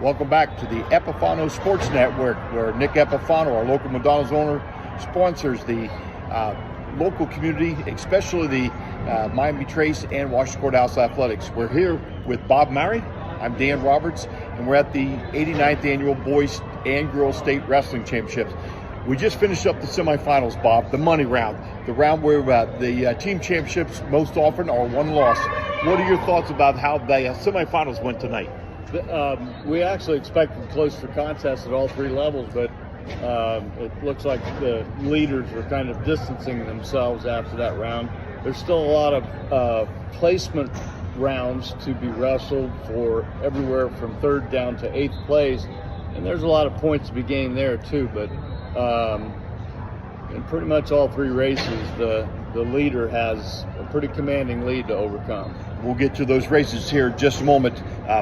Welcome back to the Epifano Sports Network, where Nick Epifano, our local McDonald's owner, sponsors the local community, especially the Miami Trace and Washington Courthouse Athletics. We're here with Bob Mowrey. I'm Dan Roberts, and we're at the 89th Annual Boys and Girls State Wrestling Championships. We just finished up the semifinals, Bob, the money round, the round where the team championships most often are one loss. What are your thoughts about how the semifinals went tonight? We actually expected closer contests at all three levels, but it looks like the leaders are kind of distancing themselves after that round. There's still a lot of placement rounds to be wrestled for everywhere from third down to eighth place, and there's a lot of points to be gained there too. But in pretty much all three races, the leader has a pretty commanding lead to overcome. We'll get to those races here in just a moment,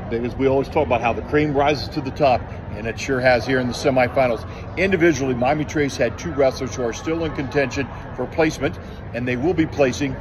because we always talk about how the cream rises to the top, and it sure has here in the semifinals. Individually, Miami Trace had two wrestlers who are still in contention for placement, and they will be placing.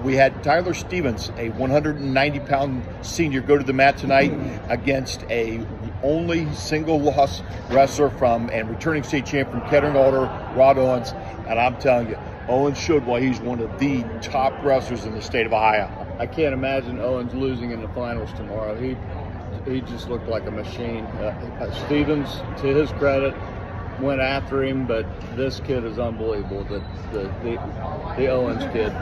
We had Tyler Stevens, a 190-pound senior, go to the mat tonight against a only single loss wrestler from and returning state champion from Kettering-Alder, Rod Owens. And I'm telling you, Owens showed why he's one of the top wrestlers in the state of Ohio. I can't imagine Owens losing in the finals tomorrow. He just looked like a machine. Stevens, to his credit, went after him, but this kid is unbelievable. The Owens kid.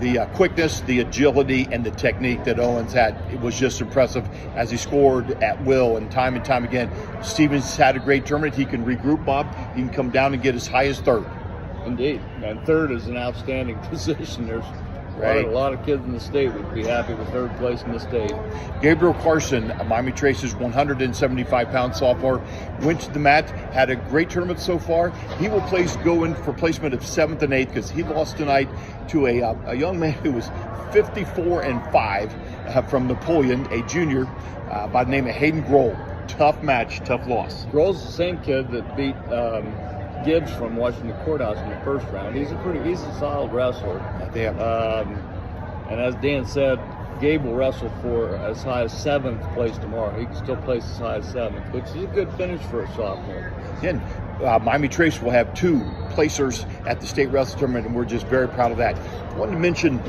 The quickness, the agility, and the technique that Owens had, it was just impressive as he scored at will and time again. Stevens had a great tournament. He can regroup, Bob. He can come down and get as high as third. Indeed, and third is an outstanding position. There's right. A lot of kids in the state would be happy with third place in the state. Gabriel Carson, Miami Trace's 175-pound sophomore, went to the mat, had a great tournament so far. He will go in for placement of 7th and 8th because he lost tonight to a young man who was 54-5 from Napoleon, a junior by the name of Hayden Grohl. Tough match, tough loss. Grohl's the same kid that beat Gibbs from Washington Courthouse in the first round. He's a solid wrestler. And as Dan said, Gabe will wrestle for as high as 7th place tomorrow. He can still place as high as 7th, which is a good finish for a sophomore. Again, Miami Trace will have two placers at the state wrestling tournament, and we're just very proud of that. I wanted to mention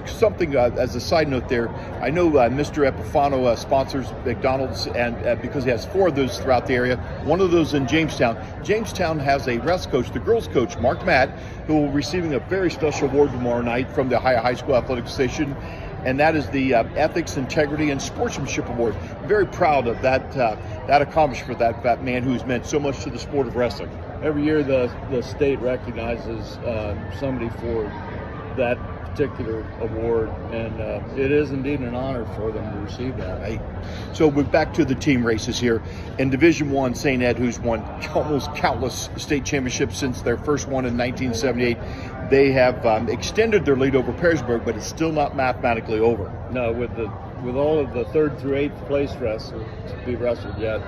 something as a side note there. I know Mr. Epifano sponsors McDonald's, and because he has 4 of those throughout the area, one of those in Jamestown. Jamestown has a wrestling coach, the girls coach, Mark Matt, who will be receiving a very special award tomorrow night from the Ohio High School Athletic Association, and that is the Ethics, Integrity, and Sportsmanship Award. Very proud of that accomplishment for that man who's meant so much to the sport of wrestling. Every year the state recognizes somebody for that particular award, and it is indeed an honor for them to receive that. Right. So we're back to the team races here. In Division I, St. Ed, who's won almost countless state championships since their first one in 1978, they have extended their lead over Perrysburg, but it's still not mathematically over. No, with all of the 3rd through 8th place wrestlers to be wrestled yet,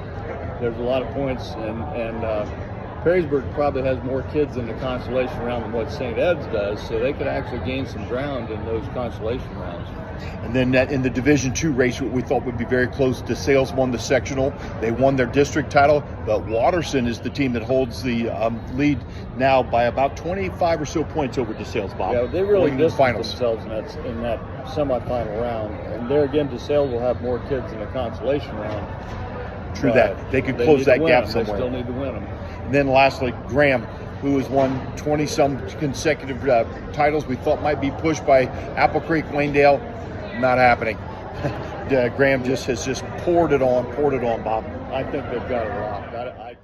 there's a lot of points, and Perrysburg probably has more kids in the consolation round than what St. Ed's does, so they could actually gain some ground in those consolation rounds. And then in the Division II race, what we thought would be very close, DeSales won the sectional. They won their district title, but Watterson is the team that holds the lead now by about 25 or so points over DeSales, Bob. Yeah, they really distanced themselves in that semifinal round. And there again, DeSales will have more kids in the consolation round. True that. They could close that gap somewhere. They still need to win them. And then lastly, Graham, who has won 20-some consecutive titles we thought might be pushed by Apple Creek, Waynedale. Not happening. Graham has poured it on, Bob. I think they've got it locked.